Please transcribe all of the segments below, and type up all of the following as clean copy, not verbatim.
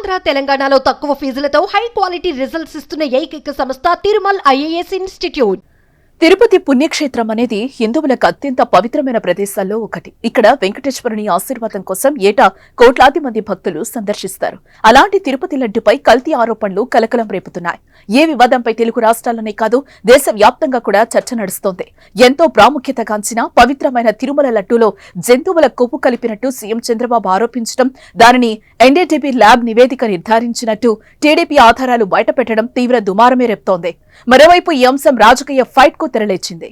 ఆంధ్ర తెలంగాణలో తక్కువ ఫీజులతో high quality results ఇస్తున్న ఏకైక సంస్థ తిరుమల్ ఐఏఎస్ ఇన్స్టిట్యూట్. తిరుపతి పుణ్యక్షేత్రం అనేది హిందువులకు అత్యంత పవిత్రమైన ప్రదేశాల్లో ఒకటి. ఇక్కడ వెంకటేశ్వరుని ఆశీర్వాదం కోసం ఏటా కోట్లాది మంది భక్తులు సందర్శిస్తారు. అలాంటి తిరుపతి లడ్డుపై కల్తీ ఆరోపణలు కలకలం రేపుతున్నాయి. ఏ వివాదంపై తెలుగు రాష్ట్రాల్లోనే కాదు దేశవ్యాప్తంగా కూడా చర్చ నడుస్తోంది. ఎంతో ప్రాముఖ్యతగాంచిన పవిత్రమైన తిరుమల లడ్డూలో జంతువుల కొవ్వు కలిపినట్టు సీఎం చంద్రబాబు ఆరోపించడం, దానిని ఎన్డీటీవీ ల్యాబ్ నివేదిక నిర్ధారించినట్టు టీడీపీ ఆధారాలు బయటపెట్టడం తీవ్ర దుమారమే రేపుతోంది. మరోవైపు ఈ అంశం రాజకీయ ఫైట్ కు తెరలేచింది.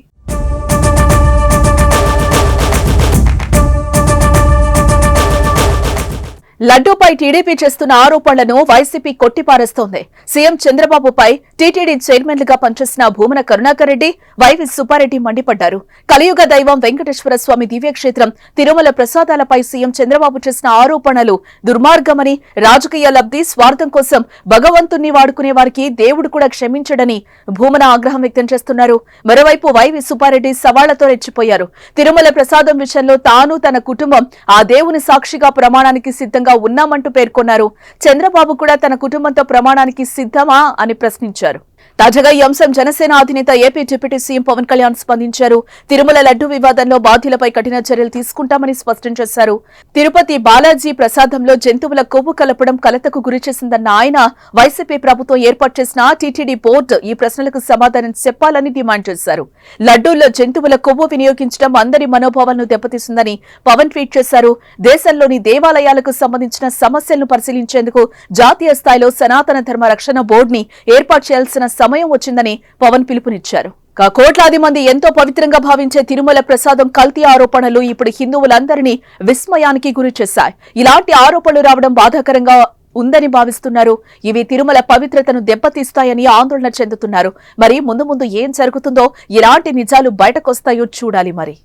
లడ్డూపై టీడీపీ చేస్తున్న ఆరోపణలను వైసీపీ కొట్టిపారేస్తోంది. సీఎం చంద్రబాబుపై టీటీడీ చైర్మన్లుగా పనిచేసిన భూమన కరుణాకర్ రెడ్డి, వైవి సుబ్బారెడ్డి మండిపడ్డారు. కలియుగ దైవం వెంకటేశ్వర స్వామి దివ్యక్షేత్రం తిరుమల ప్రసాదాలపై సీఎం చంద్రబాబు చేసిన ఆరోపణలు దుర్మార్గమని, రాజకీయ లబ్ధి స్వార్థం కోసం భగవంతుణ్ణి వాడుకునే వారికి దేవుడు కూడా క్షమించడని భూమన ఆగ్రహం వ్యక్తం చేస్తున్నారు. మరోవైపు వైవి సుబ్బారెడ్డి సవాళ్లతో రెచ్చిపోయారు. తిరుమల ప్రసాదం విషయంలో తాను, తన కుటుంబం ఆ దేవుని సాక్షిగా ప్రమాణానికి సిద్ధంగా ఉన్నామంటూ పేర్కొన్నారు. చంద్రబాబు కూడా తన కుటుంబంతో ప్రమాణానికి సిద్ధమా అని ప్రశ్నించారు. తాజాగా ఈ అంశం జనసేన అధినేత AP deputy CM Pawan Kalyan స్పందించారు. తిరుమల లడ్డు వివాదంలో బాధ్యులపై కఠిన చర్యలు తీసుకుంటామని స్పష్టం చేశారు. తిరుపతి బాలాజీ ప్రసాదంలో జంతువుల కొవ్వు కలపడం కలతకు గురిచేసిందన్న ఆయన, వైసీపీ ప్రభుత్వం ఏర్పాటు చేసిన టీటీడీ బోర్డు ఈ ప్రశ్నలకు సమాధానం చెప్పాలని డిమాండ్ చేశారు. లడ్డూల్లో జంతువుల కొవ్వు వినియోగించడం అందరి మనోభావాలను దెబ్బతీసిందని పవన్ ట్వీట్ చేశారు. దేశంలోని దేవాలయాలకు సంబంధించిన సమస్యలను పరిశీలించేందుకు జాతీయ స్థాయిలో సనాతన ధర్మ రక్షణ బోర్డుని ఏర్పాటు చేయాల్సిన సమయం వచ్చిందని పవన్ పిలుపునిచ్చారు. కోట్లాది మంది ఎంతో పవిత్రంగా భావించే తిరుమల ప్రసాదం కల్తీ ఆరోపణలు ఇప్పుడు హిందువులందరినీ విస్మయానికి గురి చేశాయి. ఇలాంటి ఆరోపణలు రావడం బాధాకరంగా ఉందని భావిస్తున్నారు. ఇవి తిరుమల పవిత్రతను దెబ్బతీస్తాయని ఆందోళన చెందుతున్నారు. మరి ముందు ముందు ఏం జరుగుతుందో, ఎలాంటి నిజాలు బయటకొస్తాయో చూడాలి మరి.